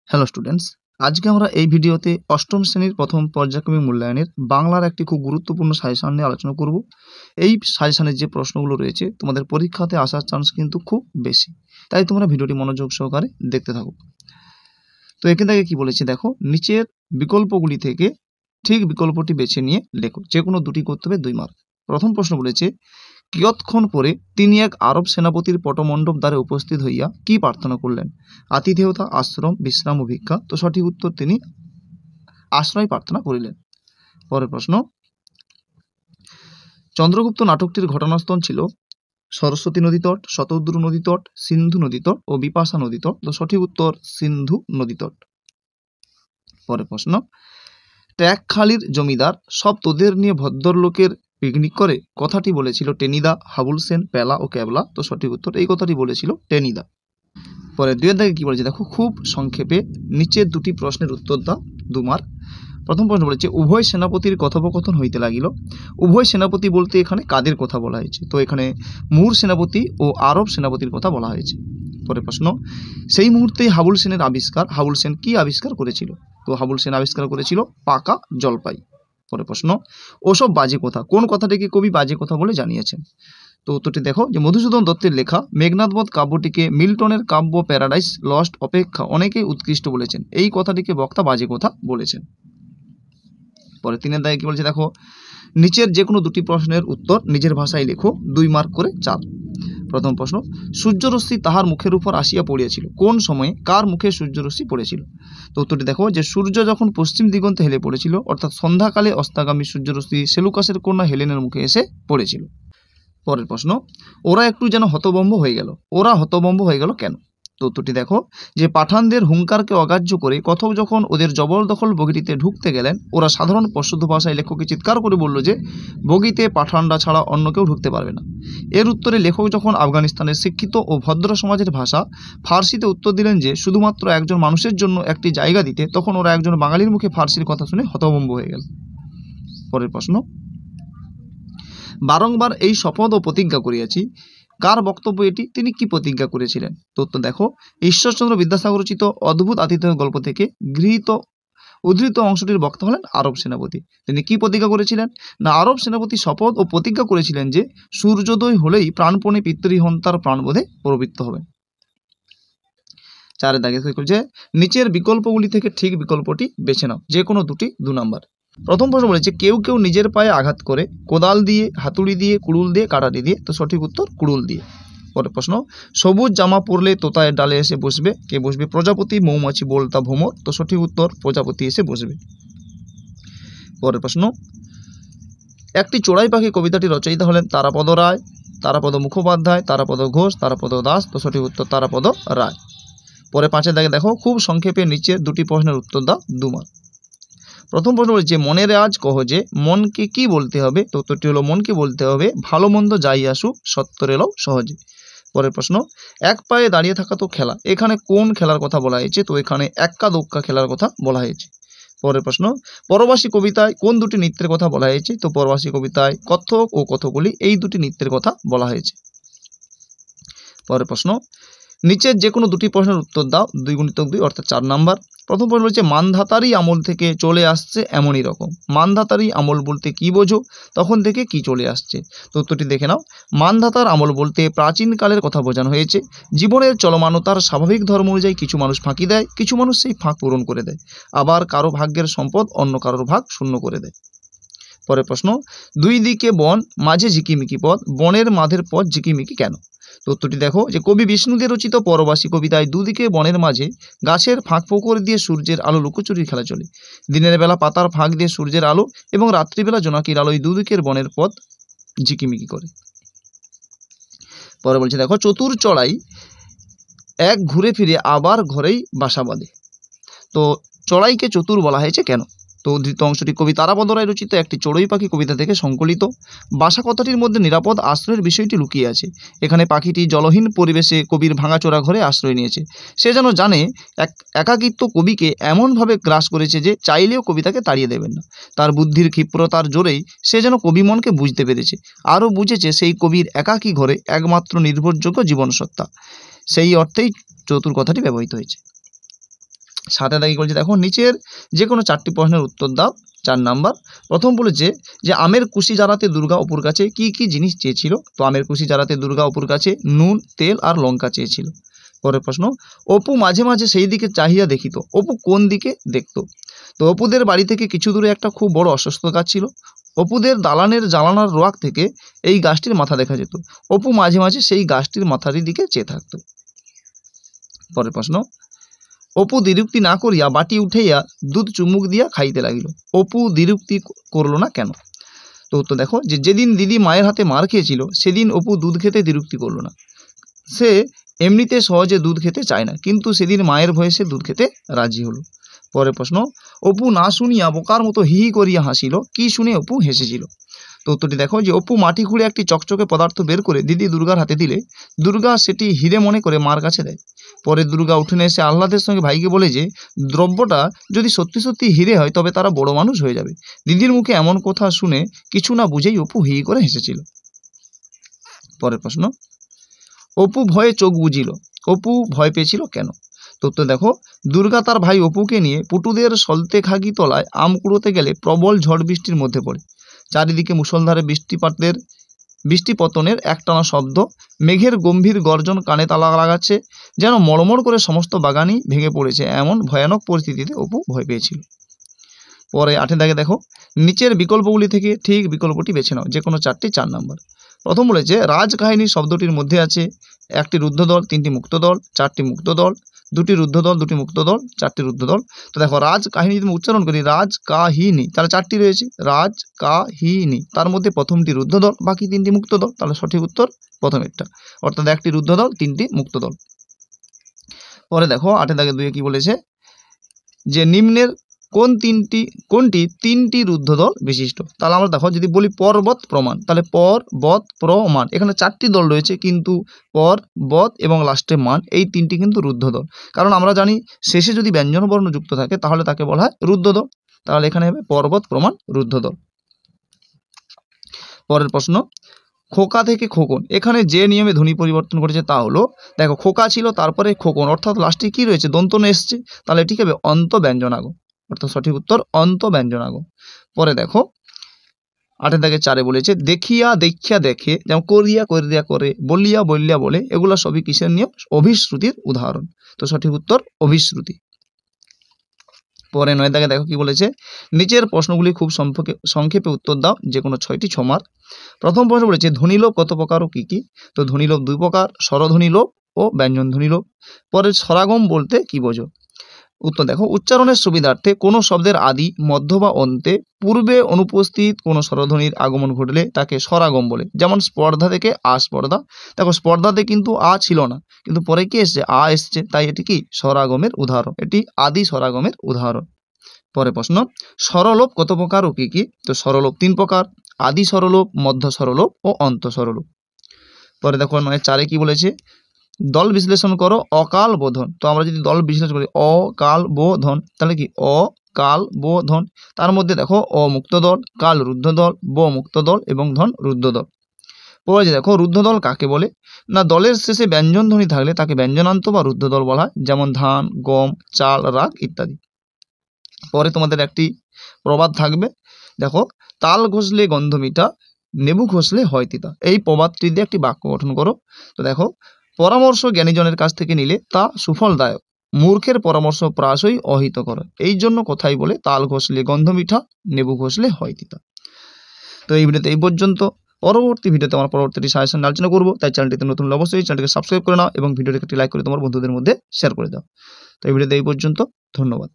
Hello students, আজকে আমরা এই ভিডিওতে অষ্টম শ্রেণীর প্রথম পর্যায়ক্রমিক মূল্যায়নের বাংলার একটি খুব গুরুত্বপূর্ণ সাজেশন নিয়ে আলোচনা করব। এই সাজেশনের যে প্রশ্নগুলো রয়েছে তোমাদের পরীক্ষাতে আসার চান্স কিন্তু খুব বেশি, তাই তোমরা ভিডিওটি মনোযোগ সহকারে দেখতে থাকো। তো এখান থেকে কি বলেছে দেখো, নিচের বিকল্পগুলি থেকে ঠিক বিকল্পটি বেছে নিয়ে লেখো, যে কোনো দুটি করতে হবে 2 মার্ক। প্রথম প্রশ্ন বলেছে, কিয়ৎক্ষণ পরে তিনি এক আরব সেনাপতির পটমণ্ডপ দ্বারে উপস্থিত হইয়া কি প্রার্থনা করলেন? আতিথেয়তা, আশ্রম, বিশ্রাম ও ভিক্ষা। তো সঠিক উত্তর, তিনি আশ্রয় প্রার্থনা করিলেন। পরের প্রশ্ন, চন্দ্রগুপ্ত নাটকটির ঘটনাস্থল ছিল সরস্বতী নদী তট, শতদ্রু নদী তট, সিন্ধু নদী তট ও বিপাশা নদী তট। তো সঠিক উত্তর সিন্ধু নদী তট। পরের প্রশ্ন, ট্যাগখালির জমিদার সব তোদের নিয়ে ভদ্রলোকের পিকনিক করে কথাটি বলেছিল টেনিদা, হাবুল সেন, পেলা ও ক্যাবলা। তো সঠিক উত্তর এই কথাটি বলেছিল টেনিদা। পরে 2 এর দাগে কি বলেছে দেখো, খুব সংক্ষেপে নিচের দুটি প্রশ্নের উত্তর দাও, 2 মার্ক। প্রথম প্রশ্ন বলেছে, উভয় সেনাপতির কথোপকথন হইতে লাগিল। উভয় সেনাপতি বলতে এখানে কাদের কথা বলা হয়েছে? তো এখানে মুর সেনাপতি ও আরব সেনাপতির কথা বলা হয়েছে। পরের প্রশ্ন, সেই মুহূর্তেই হাবুল সেনের আবিষ্কার। হাবুল সেন কি আবিষ্কার করেছিল? তো হাবুল সেন আবিষ্কার করেছিল পাকা জলপাই। পরের প্রশ্ন, ওসব বাজে কথা, কোন কথাটিকে কবি বাজে কথা বলে জানিয়েছেন? তো উত্তরটি দেখো, যে মধুসূদন দত্তের লেখা মেঘনাদবধ কাব্যটিকে মিল্টনের কাব্য প্যারাডাইস লস্ট অপেক্ষা অনেকেই উৎকৃষ্ট বলেছেন। এই কথাটিকে বক্তা বাজে কথা বলেছেন। পরে 3 এর দাগে কি বলছে দেখো, নিচের যে কোনো দুটি প্রশ্নের উত্তর নিজের ভাষায় লেখো, 2 মার্ক করে 4। প্রথম প্রশ্ন, সূর্যরশ্মি তাহার মুখের উপর আসিয়া পড়িয়াছিল, কোন সময়ে কার মুখে সূর্যরশ্মি পড়েছিল? তো উত্তরটি দেখো, যে সূর্য যখন পশ্চিম দিগন্তে হেলে পড়েছিল, অর্থাৎ সন্ধ্যাকালে অস্তাগামী সূর্যরশ্মি সেলুকাসের কন্যা হেলেনের মুখে এসে পড়েছিল। পরের প্রশ্ন, ওরা একটু যেন হতভম্ব হয়ে গেল। ওরা হতভম্ব হয়ে গেল কেন? তো উত্তরটি দেখো, যে পাঠানদের হুঙ্কারকে অগ্রাহ্য করে কথক যখন ওদের জবরদখল বগিটিতে ঢুকতে গেলেন, ওরা সাধারণ প্রশুদ্ধ ভাষায় লেখককে চিৎকার করে বলল যে বগিতে পাঠানরা ছাড়া অন্য কেউ ঢুকতে পারবে না। এর উত্তরে লেখক যখন আফগানিস্তানের শিক্ষিত ও ভদ্র সমাজের ভাষা ফার্সিতে উত্তর দিলেন যে শুধুমাত্র একজন মানুষের জন্য একটি জায়গা দিতে, তখন ওরা একজন বাঙালির মুখে ফার্সির কথা শুনে হতভম্ব হয়ে গেল। পরের প্রশ্ন, বারংবার এই শপথ ও প্রতিজ্ঞা করিয়াছি, কার বক্তব্য এটি? তিনি কি প্রতিজ্ঞা করেছিলেন? তো দেখো, ঈশ্বরচন্দ্র বিদ্যাসাগর রচিত অদ্ভুত আতিথেয় গল্প থেকে উদ্ধৃত অংশটির বক্তা হলেন আরব সেনাপতি। তিনি কি প্রতিজ্ঞা করেছিলেন? না, আরব সেনাপতি শপথ ও প্রতিজ্ঞা করেছিলেন যে সূর্যোদয় হলেই প্রাণপণে পিতৃহন্তার প্রাণবোধে প্রবৃত্ত হবেন। 4 দাগে যে নিচের বিকল্পগুলি থেকে ঠিক বিকল্পটি বেছে নাও, যে কোনো দুটি 2 নাম্বার। প্রথম প্রশ্ন বলেছে, কেউ কেউ নিজের পায়ে আঘাত করে কোদাল দিয়ে, হাতুড়ি দিয়ে, কুড়ুল দিয়ে, কাটারি দিয়ে। তো সঠিক উত্তর কুড়ুল দিয়ে। পরের প্রশ্ন, সবুজ জামা পরলে তোতায়ের ডালে এসে বসবে, কে বসবে? প্রজাপতি, মৌমাছি, বোলতা, ভ্রমর। তো সঠিক উত্তর প্রজাপতি এসে বসবে। পরের প্রশ্ন, একটি চড়াই পাখি কবিতাটি রচয়িতা হলেন তারাপদ রায়, তারাপদ মুখোপাধ্যায়, তারাপদ ঘোষ, তারাপদ দাস। তো সঠিক উত্তর তারাপদ রায়। পরে 5 দাগে দেখো, খুব সংক্ষেপে নিচের দুটি প্রশ্নের উত্তর দাও, 2 মার্ক। প্রথম প্রশ্ন বলছে, মনের আজ কহ যে মনকে কি বলতে হবে? তো উত্তরটি হলো, মনকে বলতে হবে ভালো মন্দ যাই আসুক সত্তর এলেও সহজে। পরের প্রশ্ন, এক পায়ে দাঁড়িয়ে থাকা তো খেলা, এখানে কোন খেলার কথা বলা হয়েছে? তো এখানে এক্কা দোক্কা খেলার কথা বলা হয়েছে। পরের প্রশ্ন, পরবাসী কবিতায় কোন দুটি নৃত্যের কথা বলা হয়েছে? তো পরবাসী কবিতায় কত্থক ও কথকলি এই দুটি নৃত্যের কথা বলা হয়েছে। পরের প্রশ্ন, নিচের যে কোনো দুটি প্রশ্নের উত্তর দাও, 2 × 2 অর্থাৎ 4 নাম্বার। প্রথম প্রশ্ন হচ্ছে, মানধাতারই আমল থেকে চলে আসছে এমনই রকম। মানধাতারই আমল বলতে কি বোঝো? তখন থেকে কি চলে আসছে? তো উত্তরটি দেখে নাও। মানধাতার আমল বলতে প্রাচীনকালের কথা বোঝানো হয়েছে। জীবনের চলমানতার স্বাভাবিক ধর্ম অনুযায়ী কিছু মানুষ ফাঁকি দেয়, কিছু মানুষ সেই ফাঁক পূরণ করে দেয়, আবার কারো ভাগ্যের সম্পদ অন্য কারোর ভাগ শূন্য করে দেয়। পরের প্রশ্ন, 2 দিকে বন, মাঝে ঝিকিমিকি পথ, বনের মাঝের পথ ঝিকিমিকি কেন? তো উত্তরটি দেখো, যে কবি বিষ্ণুদের রচিত পরবাসী কবিতায় দুদিকে বনের মাঝে গাছের ফাঁক ফোকর দিয়ে সূর্যের আলো লুকোচুরির খেলা চলে। দিনের বেলা পাতার ফাঁক দিয়ে সূর্যের আলো এবং রাত্রিবেলা জোনাকির আলোয় দুদিকের বনের পথ ঝিকিমিকি করে। পরে বলছে দেখো, চতুর চড়াই এক ঘুরে ফিরে আবার ঘরেই বাসা বাঁধে। তো চড়াইকে চতুর বলা হয়েছে কেন? তো উদ্ধৃত অংশটি কবি তারাপদ রায় রচিত একটি চড়ুই পাখি কবিতা থেকে সংকলিত। বাসা কথাটির মধ্যে নিরাপদ আশ্রয়ের বিষয়টি লুকিয়ে আছে। এখানে পাখিটি জলহীন পরিবেশে কবির ভাঙাচোরা ঘরে আশ্রয় নিয়েছে। সে যেন জানে একাকিত্ব কবিকে এমনভাবে গ্রাস করেছে যে চাইলেও কবিতাকে তাড়িয়ে দেবেন না। তার বুদ্ধির ক্ষিপ্রতার জোরেই সে যেন কবি মনকে বুঝতে পেরেছে, আরও বুঝেছে সেই কবির একাকী ঘরে একমাত্র নির্ভরযোগ্য জীবনসত্তা। সেই অর্থেই চতুর কথাটি ব্যবহৃত হয়েছে। 7 দাগে বলছে দেখো নিচের যে কোনো 4টি প্রশ্নের উত্তর দাও। 4 নাম্বার প্রথম বলেছে যে আমের কুশি জ্বালাতে দুর্গা অপুর কাছে কি কি জিনিস চেয়েছিল। তো আমের কুশি জ্বালাতে দুর্গা অপুর কাছে নুন, তেল আর লঙ্কা চেয়েছিল। পরের প্রশ্ন, অপু মাঝে মাঝে সেই দিকে চাহিয়া দেখিত। অপু কোন দিকে দেখতো? তো অপুদের বাড়ি থেকে কিছু দূরে একটা খুব বড় অশ্বত্থ গাছ ছিল। অপুদের দালানের জানালার রোয়াক থেকে এই গাছটির মাথা দেখা যেত। অপু মাঝে মাঝে সেই গাছটির মাথার দিকে চেয়ে থাকত। পরের প্রশ্ন, অপু দ্বিরুক্তি না করিয়া বাটি উঠাইয়া দুধ চুমুক দিয়া খাইতে লাগিল। অপু দ্বিরুক্তি করলো না কেন? তো উত্তর দেখো যে যেদিন দিদি মায়ের হাতে মার খেয়েছিল সেদিন অপু দুধ খেতে দ্বিরুক্তি করলো না। সে এমনিতে সহজে দুধ খেতে চায় না, কিন্তু সেদিন মায়ের ভয়ে সে দুধ খেতে রাজি হলো। পরের প্রশ্ন, অপু না শুনিয়া বোকার মতো হি হি করিয়া হাসিল। কি শুনে অপু হেসেছিল? তো উত্তরটি দেখো যে অপু মাটি খুঁড়ে একটি চকচকে পদার্থ বের করে দিদি দুর্গার হাতে দিলে দুর্গা সেটি হিরে মনে করে মার কাছে দেয়। পরে দুর্গা উঠোনে এসে আহ্লাদের সঙ্গে ভাইকে বলে যে দ্রব্যটা যদি সত্যি সত্যি হিরে হয় তবে তারা বড় মানুষ হয়ে যাবে। দিদির মুখে এমন কথা শুনে কিছু না বুঝেই অপু হি করে হেসেছিল। পরের প্রশ্ন, অপু ভয়ে চোখ বুজিল। অপু ভয় পেয়েছিল কেন? তো উত্তর দেখো, দুর্গা তার ভাই অপুকে নিয়ে পুটুদের সলতেখাগি তলায় আম কুড়োতে গেলে প্রবল ঝড় বৃষ্টির মধ্যে পড়ে। চারিদিকে মুষলধারে বৃষ্টিপতনের একটানা শব্দ, মেঘের গম্ভীর গর্জন কানে তালা লাগাচ্ছে, যেন মড়মড় করে সমস্ত বাগানই ভেঙে পড়েছে। এমন ভয়ানক পরিস্থিতিতে অপু ভয় পেয়েছিল। পরে 8 দাগে দেখো নিচের বিকল্পগুলি থেকে ঠিক বিকল্পটি বেছে নাও, যে কোনো 4টি 4 নাম্বার। প্রথম বলেছে রাজকাহিনী শব্দটির মধ্যে আছে 1টি রুদ্ধ দল, 3টি মুক্ত দল, 4টি মুক্ত দল, 2টি রুদ্ধ দল, 2টি মুক্ত দল, 4টি রুদ্ধ দল। তো দেখো রাজকাহিনী যদি উচ্চারণ করি রাজকাহিনী, তাহলে 4টি রয়েছে রাজকাহিনী, তার মধ্যে প্রথমটি রুদ্ধ দল, বাকি 3টি মুক্ত দল। তাহলে সঠিক উত্তর প্রথমেরটা, অর্থাৎ 1টি রুদ্ধ দল, 3টি মুক্ত দল। পরে দেখো 8 দাগে 2 কি বলেছে যে নিম্নের কোনটি 3টি রুদ্ধ দল বিশিষ্ট। তাহলে আমরা দেখো যদি বলি পর্বত প্রমাণ, তাহলে পর্বত প্রমাণ এখানে 4টি দল রয়েছে, কিন্তু পর্বত এবং লাস্টে মান এই 3টি কিন্তু রুদ্ধ দল। কারণ আমরা জানি শেষে যদি ব্যঞ্জন বর্ণ যুক্ত থাকে তাহলে তাকে বলা হয় রুদ্ধ দল। তাহলে এখানে হবে পর্বত প্রমাণ রুদ্ধ দল। পরের প্রশ্ন, খোকা থেকে খোকন, এখানে যে নিয়মে ধ্বনি পরিবর্তন করেছে তা হলো দেখো খোকা ছিল তারপরে খোকন, অর্থাৎ লাস্টে কি রয়েছে দন্তন এসছে, তাহলে ঠিক হবে অন্ত ব্যঞ্জনাগ, অর্থাৎ সঠিক উত্তর অন্ত ব্যঞ্জনাগ। পরে দেখো 8 দাগে 4 বলেছে দেখিয়া দেখিয়া দেখে, যেমন করিয়া করিয়া করে, বলিয়া বলিয়া বলে, এগুলো সবই কিসের নিয়ম? অভিশ্রুতির উদাহরণ। তো সঠিক উত্তর অভিশ্রুতি। পরে 9 দাগে দেখো কি বলেছে নিচের প্রশ্নগুলি খুব সংক্ষেপে উত্তর দাও, যে কোনো 6টি 6 মার্ক। প্রথম প্রশ্ন বলেছে ধ্বনিলোপ কত প্রকার ও কি কি? তো ধ্বনিলোপ 2 প্রকার, স্বরধ্বনিলোপ ও ব্যঞ্জন ধ্বনিলোপ। পরে স্বরাগম বলতে কি বোঝো? উত্তর দেখো উচ্চারণের সুবিধার্থে কোনো শব্দের আদি, মধ্য বা অন্তে পূর্বে অনুপস্থিত কোনো স্বরধ্বনির আগমন ঘটলে তাকে স্বরাগম বলে। যেমন স্পর্ধা থেকে আস্পর্ধা, দেখো স্পর্ধাতে কিন্তু আ ছিল না, কিন্তু পরে কি এসছে? আ এসছে, তাই এটি কি স্বরাগমের উদাহরণ, এটি আদি স্বরাগমের উদাহরণ। পরে প্রশ্ন, স্বরলোপ কত প্রকার ও কি কি? তো স্বরলোপ 3 প্রকার, আদি স্বরলোপ, মধ্য স্বরলোপ ও অন্ত স্বরলোপ। পরে দেখো 9-4 কি বলেছে দল বিশ্লেষণ করো অকাল বোধন। তো আমরা যদি দল বিশ্লেষণ করি অকাল বোধন, তাহলে কি অকাল বোধন, তার মধ্যে দেখো অ মুক্ত দল, কাল রুদ্ধ দল, ব মুক্ত দল এবং ধন রুদ্ধ দল। পরে দেখো রুদ্ধ দল কাকে বলে? না দলের শেষে ব্যঞ্জন ধ্বনি থাকলে তাকে ব্যঞ্জনান্ত বা রুদ্ধ দল বলা হয়, যেমন ধান, গম, চাল, রাগ ইত্যাদি। পরে তোমাদের একটি প্রবাদ থাকবে, দেখো তাল ঘষলে গন্ধ মিঠা, নেবু ঘষলে হয় তিতা। এই প্রবাদটি দিয়ে একটি বাক্য গঠন করো। তো দেখো পরামর্শ জ্ঞানীজনের কাছ থেকে নিলে তা সুফলদায়ক, মূর্খের পরামর্শ প্রায়শই অহিতকর। এই জন্য কথাই বলে তাল ঘষলে গন্ধ মিঠা, নেবু ঘষলে হয় তিতা। তো এই ভিডিওতে এই পর্যন্ত। পরবর্তী ভিডিওতে আমরা পরবর্তী সাজেশন আলোচনা করবো, তাই চ্যানেলটিতে নতুন অবশ্যই চ্যানেলটিকে সাবস্ক্রাইব করে নাও এবং ভিডিওটিকে একটি লাইক করে তোমার বন্ধুদের মধ্যে শেয়ার করে দাও। তো এই ভিডিওতে এই পর্যন্ত, ধন্যবাদ।